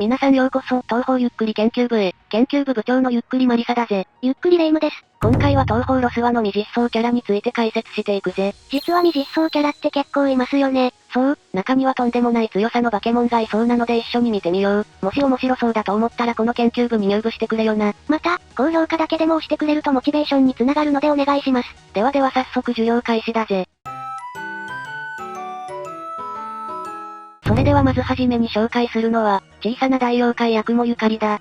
皆さんようこそ、東方ゆっくり研究部へ。研究部部長のゆっくりマリサだぜ。ゆっくりレ夢ムです。今回は東方ロスワの未実装キャラについて解説していくぜ。実は未実装キャラって結構いますよね。そう、中にはとんでもない強さのバケモンがいそうなので一緒に見てみよう。もし面白そうだと思ったらこの研究部に入部してくれよな。また、高評価だけでも押してくれるとモチベーションにつながるのでお願いします。では早速授業開始だぜ。それではまずはじめに紹介するのは、小さな大妖怪ヤクモゆかりだ。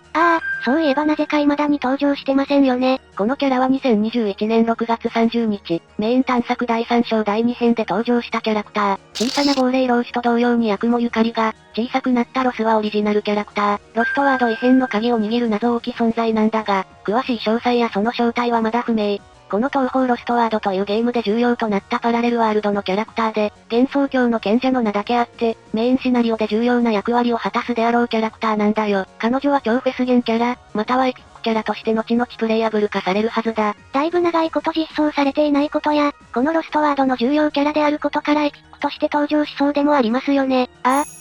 そういえばなぜか未だに登場してませんよね。このキャラは2021年6月30日、メイン探索第3章第2編で登場したキャラクター。小さな亡霊老子と同様にヤクモゆかりが、小さくなったロスはオリジナルキャラクター。ロストワード異変の鍵を握る謎多き存在なんだが、詳しい詳細やその正体はまだ不明。この東方ロストワードというゲームで重要となったパラレルワールドのキャラクターで、幻想郷の賢者の名だけあって、メインシナリオで重要な役割を果たすであろうキャラクターなんだよ。彼女は超フェスゲンキャラ、またはエピックキャラとして後々プレイヤブル化されるはずだ。だいぶ長いこと実装されていないことや、このロストワードの重要キャラであることからエピックとして登場しそうでもありますよね。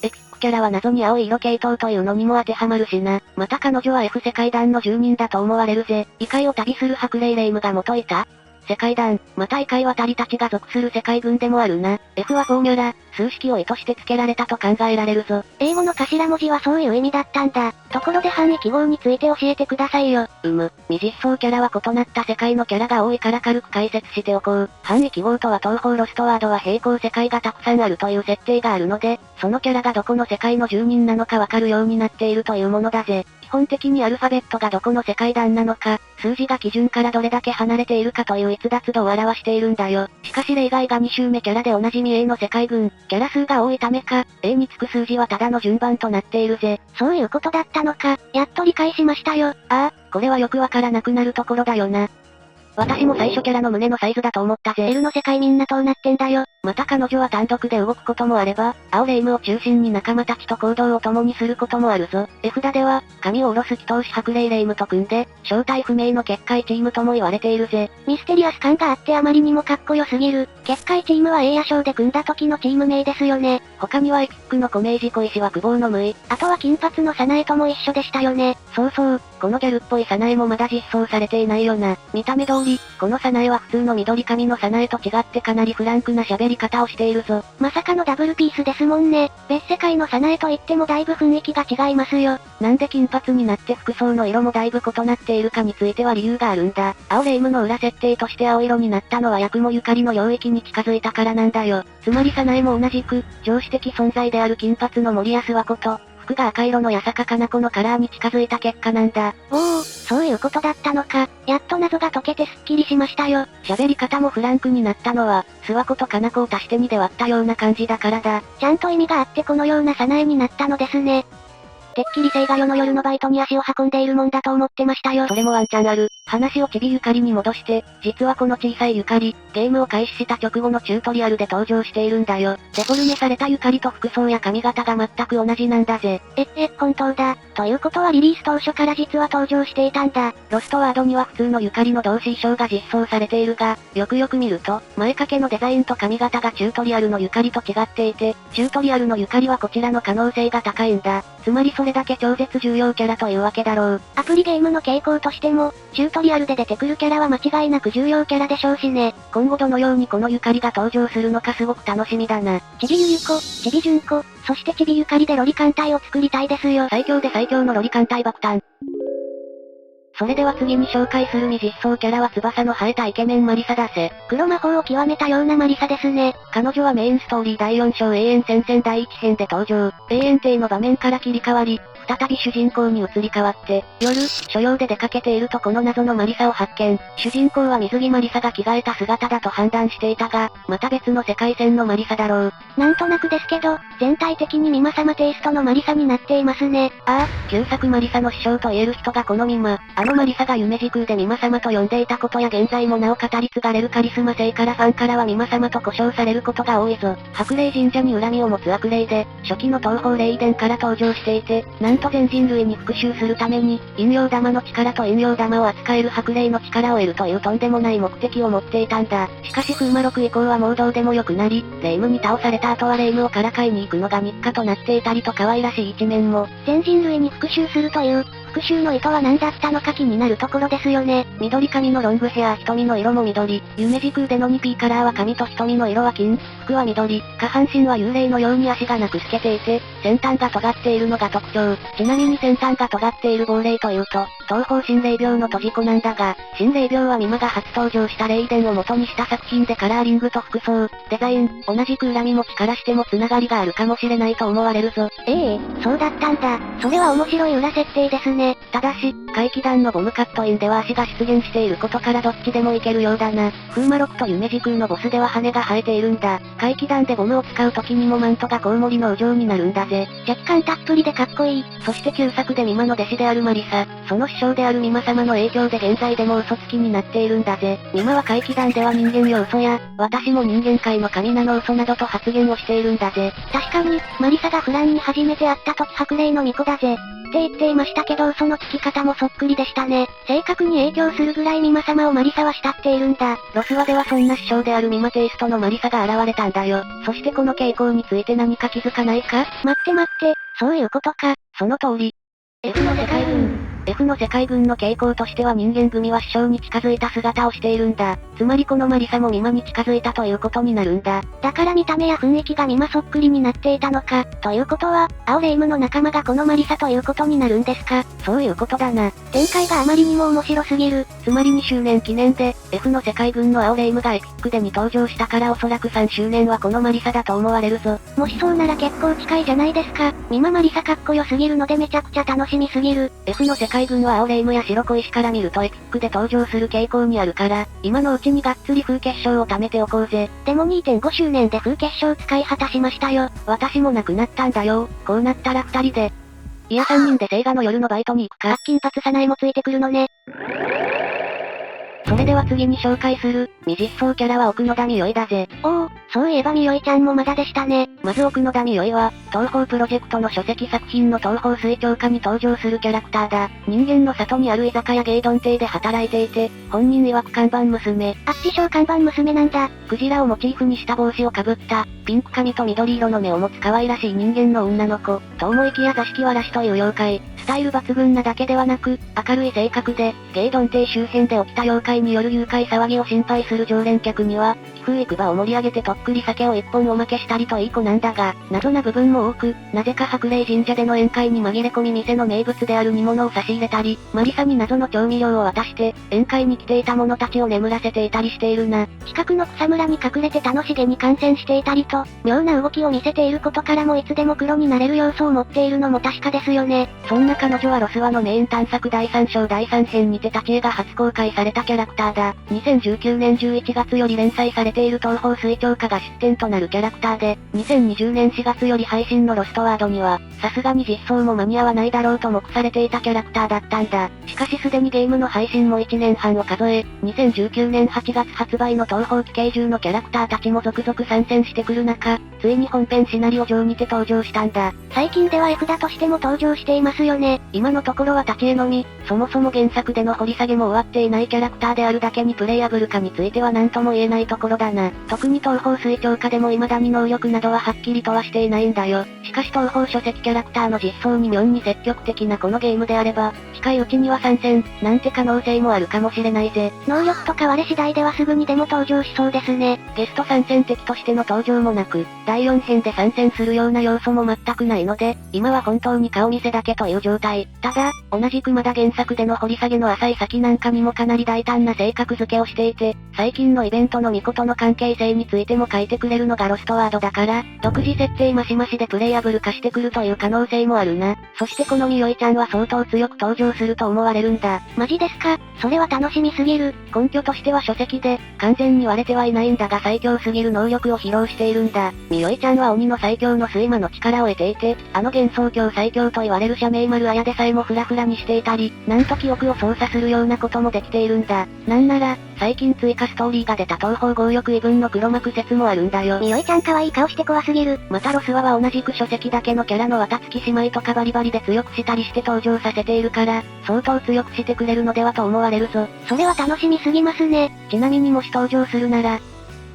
エピックキャラは謎に青い色系統というのにも当てはまるしな。また彼女は F 世界団の住人だと思われるぜ。異界を旅する白霊霊夢が元いた世界団、また異界渡りたちが属する世界軍でもあるな。F はフォーミュラ、数式を意図して付けられたと考えられるぞ。英語の頭文字はそういう意味だったんだ。ところで範囲記号について教えてくださいよ。未実装キャラは異なった世界のキャラが多いから軽く解説しておこう。範囲記号とは東方ロストワードは平行世界がたくさんあるという設定があるので、そのキャラがどこの世界の住人なのかわかるようになっているというものだぜ。基本的にアルファベットがどこの世界団なのか、数字が基準からどれだけ離れているかという逸脱度を表しているんだよ。しかし例外が2周目キャラでおなじみ A の世界軍、キャラ数が多いためか、A につく数字はただの順番となっているぜ。そういうことだったのか、やっと理解しましたよ。これはよくわからなくなるところだよな。私も最初キャラの胸のサイズだと思ったぜ。L の世界みんなどうなってんだよ。また彼女は単独で動くこともあれば、青霊夢を中心に仲間たちと行動を共にすることもあるぞ。絵札では、神を下ろす祈祷師白霊霊夢と組んで、正体不明の結界チームとも言われているぜ。ミステリアス感があってあまりにもかっこよすぎる。結界チームはエイヤ賞で組んだ時のチーム名ですよね。他にはエピックのコメージ小石は久保の無い。あとは金髪のサナエとも一緒でしたよね。そう、このギャルっぽいサナエもまだ実装されていないよな。見た目通り、このサナエは普通の緑髪のサナエと違ってかなりフランクな喋り方をしているぞ。まさかのダブルピースですもんね。別世界のサナエと言ってもだいぶ雰囲気が違いますよ。なんで金髪になって服装の色もだいぶ異なっているかについては理由があるんだ。青霊夢の裏設定として青色になったのはヤクモゆかりの領域に近づいたからなんだよ。つまりサナエも同じく、常識的存在である金髪の森安和子と、服が赤色の八坂かな子のカラーに近づいた結果なんだ。そういうことだったのか。やっと謎が解けてすっきりしましたよ。喋り方もフランクになったのは、諏訪子とかな子を足して2で割ったような感じだからだ。ちゃんと意味があってこのようなサナエになったのですね。てっきり聖が夜の夜のバイトに足を運んでいるもんだと思ってましたよ。それもワンチャンある。話をちびゆかりに戻して、実はこの小さいゆかり、ゲームを開始した直後のチュートリアルで登場しているんだよ。デフォルメされたゆかりと服装や髪型が全く同じなんだぜ。本当だ。ということはリリース当初から実は登場していたんだ。ロストワードには普通のゆかりの同士衣装が実装されているが、よくよく見ると、前掛けのデザインと髪型がチュートリアルのゆかりと違っていて、チュートリアルのゆかりはこちらの可能性が高いんだ。つまりそれだけ超絶重要キャラというわけだろう。アプリゲームの傾向としても、チュートリアルで出てくるキャラは間違いなく重要キャラでしょうしね。今後どのようにこのゆかりが登場するのかすごく楽しみだな。ちびゆゆこ、ちびじゅんこ、そしてちびゆかりでロリ艦隊を作りたいですよ。最強で最強のロリ艦隊爆誕。それでは次に紹介する未実装キャラは翼の生えたイケメンマリサだぜ。黒魔法を極めたようなマリサですね。彼女はメインストーリー第4章永遠戦線第1編で登場。永遠帝の場面から切り替わり、再び主人公に移り変わって、夜、所用で出かけているとこの謎のマリサを発見。主人公は水着マリサが着替えた姿だと判断していたが、また別の世界線のマリサだろう。なんとなくですけど、全体的にミマ様テイストのマリサになっていますね。旧作マリサの師匠と言える人がこのミマ。のマリサが夢時空で美馬様と呼んでいたことや現在もなお語り継がれるカリスマ性からファンからは美馬様と呼称されることが多いぞ。白霊神社に恨みを持つ悪霊で、初期の東方霊殿から登場していて、なんと全人類に復讐するために、陰陽玉の力と陰陽玉を扱える白霊の力を得るというとんでもない目的を持っていたんだ。しかし風魔録以降はもうどうでもよくなり、霊夢に倒された後は霊夢をからかいに行くのが日課となっていたりと可愛らしい一面も。全人類に復讐するという、復讐の意図は何だったのか気になるところですよね。緑髪のロングヘア、瞳の色も緑。夢時空での 2P カラーは髪と瞳の色は金、服は緑。下半身は幽霊のように足がなく透けていて、先端が尖っているのが特徴。ちなみに先端が尖っている亡霊というと、東方心霊病の閉じ子なんだが、心霊病は美馬が初登場した霊殿を元にした作品でカラーリングと服装、デザイン、同じく恨み持ちからしても繋がりがあるかもしれないと思われるぞ。そうだったんだ。それは面白い裏設定ですね。ただし、怪奇団のボムカットインでは足が出現していることからどっちでもいけるようだな。風魔録と夢時空のボスでは羽が生えているんだ。怪奇団でボムを使う時にもマントがコウモリの右上になるんだぜ。若干たっぷりでかっこいい。そして旧作で美馬の弟子であるマリサ、その師匠である美馬様の影響で現在でも嘘つきになっているんだぜ。美馬は怪奇団では人間要素や、私も人間界の神なの嘘などと発言をしているんだぜ。確かに、マリサがフランに初めて会った時白霊の巫女だぜ。って言っていましたけど嘘のつき方もそっくりでしたね。性格に影響するぐらい美馬様をマリサは慕っているんだ。ロスワではそんな師匠である美馬テイストのマリサが現れたんだよ。そしてこの傾向について何か気づかないか？待って、そういうことか。その通り。F の世界軍。F の世界軍の傾向としては人間組は師匠に近づいた姿をしているんだ。つまりこのマリサも美馬に近づいたということになるんだ。だから見た目や雰囲気が美馬そっくりになっていたのか。ということは、青霊夢の仲間がこのマリサということになるんですか。そういうことだな。展開があまりにも面白すぎる。つまり2周年記念で、F の世界軍の青霊夢がエピックでに登場したからおそらく3周年はこのマリサだと思われるぞ。もしそうなら結構近いじゃないですか。美馬マリサかっこよすぎるのでめちゃくちゃ楽しみすぎる。F の世界軍は青霊夢や白小石から見るとエピックで登場する傾向にあるから、今のうちにがっつり風結晶を貯めておこうぜ。でも 2.5 周年で風結晶使い果たしましたよ。私もなくなったんだよ。こうなったら2人で。いや3人で聖火の夜のバイトに行くか。金髪さなえもついてくるのね。それでは次に紹介する、未実装キャラは奥野田美代だぜ。そういえば美代ちゃんもまだでしたね。まず奥野田美代は、東方プロジェクトの書籍作品の東方水長歌に登場するキャラクターだ。人間の里にある居酒屋芸丼亭で働いていて、本人曰く看板娘。自称看板娘なんだ。クジラをモチーフにした帽子をかぶった、ピンク髪と緑色の目を持つ可愛らしい人間の女の子、と思いきや座敷わらしという妖怪。スタイル抜群なだけではなく、明るい性格で、芸丼亭周辺で起きた妖怪による誘拐騒ぎを心配する常連客には、気風育場を盛り上げてとっくり酒を一本おまけしたりといい子なんだが、謎な部分も多く、なぜか白霊神社での宴会に紛れ込み店の名物である煮物を差し入れたり、マリサに謎の調味料を渡して、宴会に来ていた者たちを眠らせていたりしているな。近くの草むらに隠れて楽しげに観戦していたりと、妙な動きを見せていることからもいつでも黒になれる要素を持っているのも確かですよね。そんな彼女はロスワのメイン探索第3章第3編にて立ち絵が初公開されたキャラクターだ。2019年11月より連載されている東方水長歌が出展となるキャラクターで、2020年4月より配信のロストワードには、さすがに実装も間に合わないだろうと目されていたキャラクターだったんだ。しかしすでにゲームの配信も1年半を数え、2019年8月発売の東方奇形中のキャラクターたちも続々参戦してくる中、ついに本編シナリオ上にて登場したんだ。最近では絵札としても登場していますよね。今のところは立ち絵のみ、そもそも原作での掘り下げも終わっていないキャラクターであるだけにプレイアブルかについては何とも言えないところだな。特に東方水長歌でも未だに能力などははっきりとはしていないんだよ。しかし東方書籍キャラクターの実装に妙に積極的なこのゲームであれば、近いうちには参戦、なんて可能性もあるかもしれないぜ。能力とか割れ次第ではすぐにでも登場しそうですね。ゲスト参戦敵としての登場もなく、第4編で参戦するような要素も全くないので、今は本当に顔見せだけという状態。ただ、同じくまだ原作での掘り下げの浅い先なんかにもかなり大胆な性格付けをしていて、最近のイベントの巫女との関係性についても書いてくれるのがロストワードだから、独自設定マシマシでプレイアブル化してくるという可能性もあるな。そしてこのみよいちゃんは相当強く登場すると思われるんだ。マジですか？それは楽しみすぎる。根拠としては書籍で、完全に割れてはいないんだが最強すぎる能力を披露しているんだ。みよいちゃんは鬼の最強の睡魔の力を得ていて、あの幻想郷最強と言われる社名魔丸綾でさえもフラフラにしていたり、なんと記憶を操作するようなこともできているんだ。なんなら、最近追加ストーリーが出た東方強力異分の黒幕説もあるんだよ。みおいちゃん可愛い顔して怖すぎる。またロスワは同じく書籍だけのキャラの綿月姉妹とかバリバリで強くしたりして登場させているから、相当強くしてくれるのではと思われるぞ。それは楽しみすぎますね。ちなみにもし登場するなら、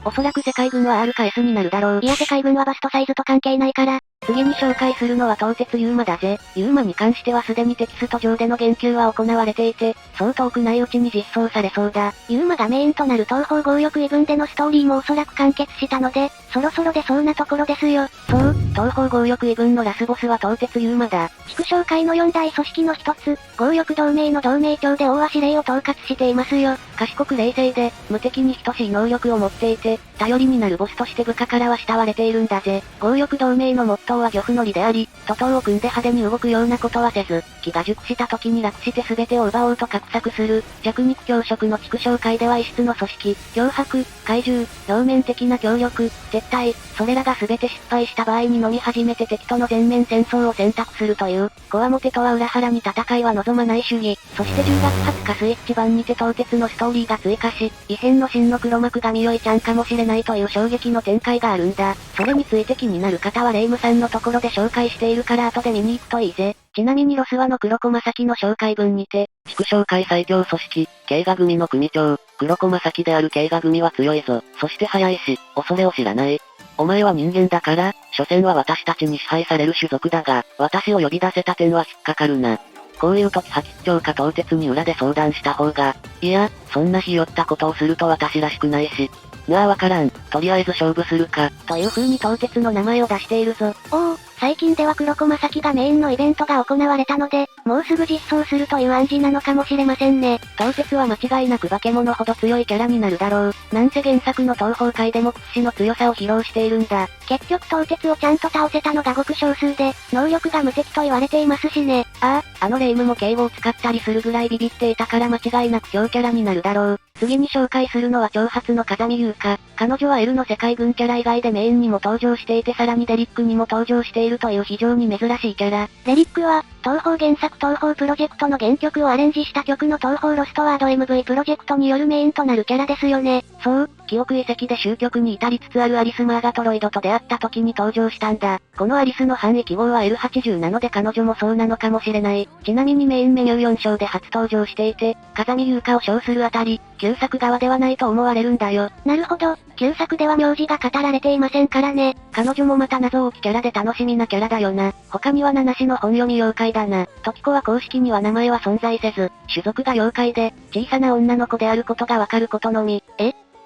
おそらく世界軍は R か S になるだろう。いや世界軍はバストサイズと関係ないから。次に紹介するのは東鉄ユーマだぜ。ユーマに関してはすでにテキスト上での言及は行われていて、そう遠くないうちに実装されそうだ。ユーマがメインとなる東方強力異分でのストーリーもおそらく完結したので、そろそろ出そうなところですよ。そう、東方強力異分のラスボスは東鉄ユーマだ。地区商会の4大組織の一つ、強力同盟の同盟長で大足霊を統括していますよ。賢く冷静で、無敵に等しい能力を持っていて、頼りになるボスとして部下からは慕われているんだぜ。強力同盟のモットーは漁夫の利であり、徒党を組んで派手に動くようなことはせず、気が熟した時に楽して全てを奪おうと画策する、弱肉強食の地区商会では異質の組織、脅迫、怪獣、表面的な協力、撤退、それらが全て失敗した場合にのみ初めて敵との全面戦争を選択するという、コアモテとは裏腹に戦いは望まない主義。そして10月20日スイッチ版にて東鉄のストーリーが追加し、異変の真の黒幕がみおいちゃんかもしれないという衝撃の展開があるんだ。それについて気になる方はレイムさんのところで紹介しているから後で見に行くといいぜ。ちなみにロスワの黒駒先の紹介文にて、地区商会最強組織、慶賀組の組長、黒駒先である慶賀組は強いぞ。そして早いし、恐れを知らない。お前は人間だから、所詮は私たちに支配される種族だが、私を呼び出せた点は引っかかるな。こういう時派吉長か東鉄に裏で相談した方が、いや、そんなひよったことをすると私らしくないし。わからん。とりあえず勝負するか。という風に東鉄の名前を出しているぞ。おお、最近では黒駒先がメインのイベントが行われたので、もうすぐ実装するという暗示なのかもしれませんね。東鉄は間違いなく化け物ほど強いキャラになるだろう。なんせ原作の東方界でも屈指の強さを披露しているんだ。結局東鉄をちゃんと倒せたのがごく少数で、能力が無敵と言われていますしね。あのレイムも敬語を使ったりするぐらいビビっていたから間違いなく強キャラになるだろう。次に紹介するのは長髪の風見優香。彼女は L の世界軍キャラ以外でメインにも登場していてさらにデリックにも登場しているという非常に珍しいキャラ。デリックは、東方原作東方プロジェクトの原曲をアレンジした曲の東方ロストワード MV プロジェクトによるメインとなるキャラですよね。そう、記憶遺跡で終局に至りつつあるアリス・マーガトロイドと出会った時に登場したんだ。このアリスの範囲記号は L80 なので彼女もそうなのかもしれない。ちなみにメインメニュー4章で初登場していて、風見優香を称するあたり、旧作側ではないと思われるんだよ。なるほど、旧作では名字が語られていませんからね。彼女もまた謎多きキャラで楽しみなキャラだよな。他には七種の本読み妖怪だな。時子は公式には名前は存在せず、種族が妖怪で、小さな女の子であることがわかることのみ。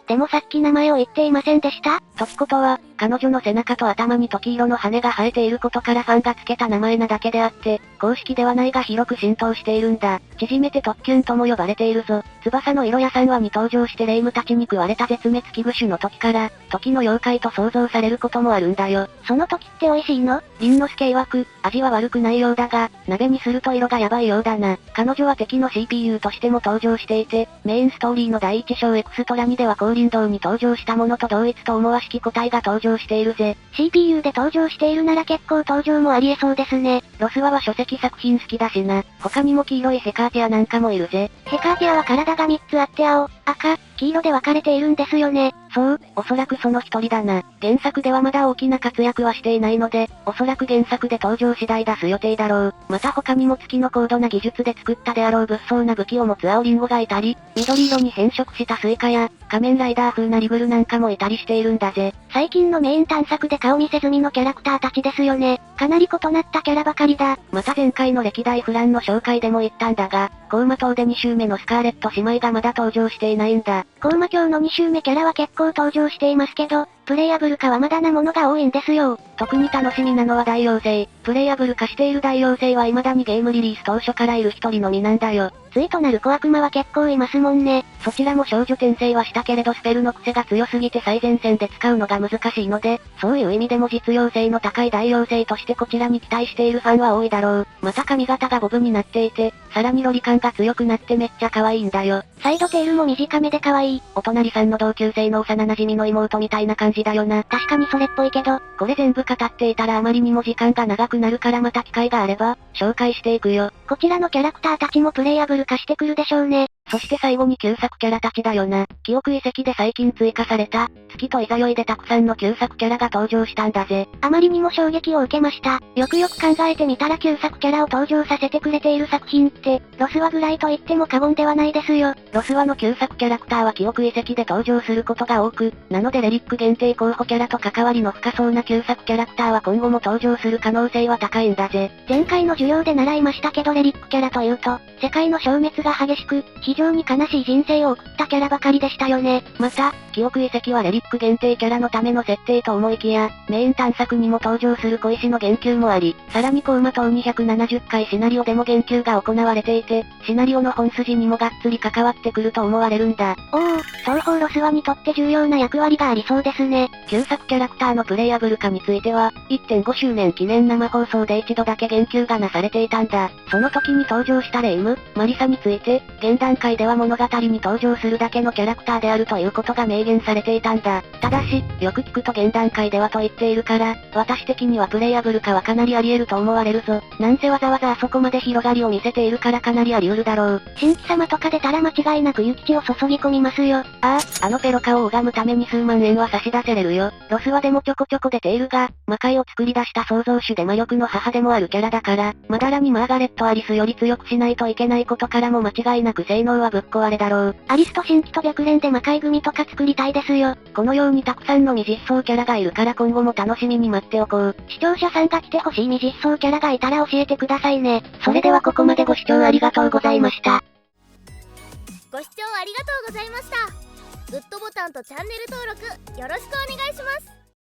でもさっき名前を言っていませんでした？時子とは、彼女の背中と頭に時色の羽が生えていることからファンが付けた名前なだけであって、公式ではないが広く浸透しているんだ。縮めて特キュンとも呼ばれているぞ。翼の色屋さんはに登場してレイムたちに食われた絶滅危惧種の時から、時の妖怪と想像されることもあるんだよ。その時って美味しいの？凛之助曰く、味は悪くないようだが、鍋にすると色がやばいようだな。彼女は敵の CPU としても登場していて、メインストーリーの第一章エクストラ2では降臨道に登場したものと同一と思わしき個体が登場しているぜ。CPU で登場しているなら結構登場もありえそうですね。ロスワは書籍作品好きだしな。他にも黄色いヘカーティアなんかもいるぜ。ヘカーティアは体が3つあって青、赤、黄色で分かれているんですよね。そう、おそらくその一人だな。原作ではまだ大きな活躍はしていないので、おそらく原作で登場次第出す予定だろう。また他にも月の高度な技術で作ったであろう物騒な武器を持つ青リンゴがいたり、緑色に変色したスイカや、仮面ライダー風なリグルなんかもいたりしているんだぜ。最近のメイン探索で顔見せ済みのキャラクターたちですよね。かなり異なったキャラばかりだ。また前回の歴代フランの紹介でも言ったんだが、コウマ島で2周目のスカーレット姉妹がまだ登場していないんだ。コウマ卿の2周目キャラは結構登場していますけど、プレイヤブル化はまだなものが多いんですよ。特に楽しみなのは大妖精。プレイヤブル化している大妖精は未だにゲームリリース当初からいる一人のみなんだよ。対となる小悪魔は結構いますもんね。そちらも少女転生はしたけれどスペルの癖が強すぎて最前線で使うのが難しいので、そういう意味でも実用性の高い大妖精としてこちらに期待しているファンは多いだろう。また髪型がボブになっていて、さらにロリ感が強くなってめっちゃ可愛いんだよ。サイドテールも短めで可愛い。お隣さんの同級生の幼馴染の妹みたいな感じだよな。確かにそれっぽいけど、これ全部語っていたらあまりにも時間が長くくなるからまた機会があれば、紹介していくよ。こちらのキャラクターたちもプレイアブル化してくるでしょうね。そして最後に旧作キャラたちだよな。記憶遺跡で最近追加された、月といざよいでたくさんの旧作キャラが登場したんだぜ。あまりにも衝撃を受けました。よくよく考えてみたら旧作キャラを登場させてくれている作品って、ロスワぐらいと言っても過言ではないですよ。ロスワの旧作キャラクターは記憶遺跡で登場することが多く、なのでレリック限定候補キャラと関わりの深そうな旧作キャラクターは今後も登場する可能性は高いんだぜ。前回の授業で習いましたけどレリックキャラというと、世界の消滅が激しく、非常に悲しい人生を送ったキャラばかりでしたよね。また、記憶遺跡はレリック限定キャラのための設定と思いきや、メイン探索にも登場する小石の言及もあり、さらにコウマ等270回シナリオでも言及が行われていて、シナリオの本筋にもがっつり関わってくると思われるんだ。おお、双方ロスワにとって重要な役割がありそうですね。旧作キャラクターのプレイアブル化については、1.5 周年記念生放送で一度だけ言及がなされていたんだ。その時に登場したレイム、マリサについて、現段階では物語に登場するだけのキャラクターであるということが明言されていたんだ。ただし、よく聞くと現段階ではと言っているから、私的にはプレイアブル化はかなりあり得ると思われるぞ。なんせわざわざあそこまで広がりを見せているからかなりあり得るだろう。新規様とか出たら間違いなく諭吉を注ぎ込みますよ。ああのペロカを拝むために数万円は差し出せれるよ。ロスワでもちょこちょこ出ているが、魔界を作り出した創造主で魔力の母でもあるキャラだから、まだらにマーガレット・アリスより強くしないといけないことからも間違いなく性能はぶっ壊れだろう。アリスと新規と白蓮で魔界組とか作りたいですよ。このようにたくさんの未実装キャラがいるから今後も楽しみに待っておこう。視聴者さんが来てほしい未実装キャラがいたら教えてくださいね。それではここまでご視聴ありがとうございました。ご視聴ありがとうございました。グッドボタンとチャンネル登録よろしくお願いします。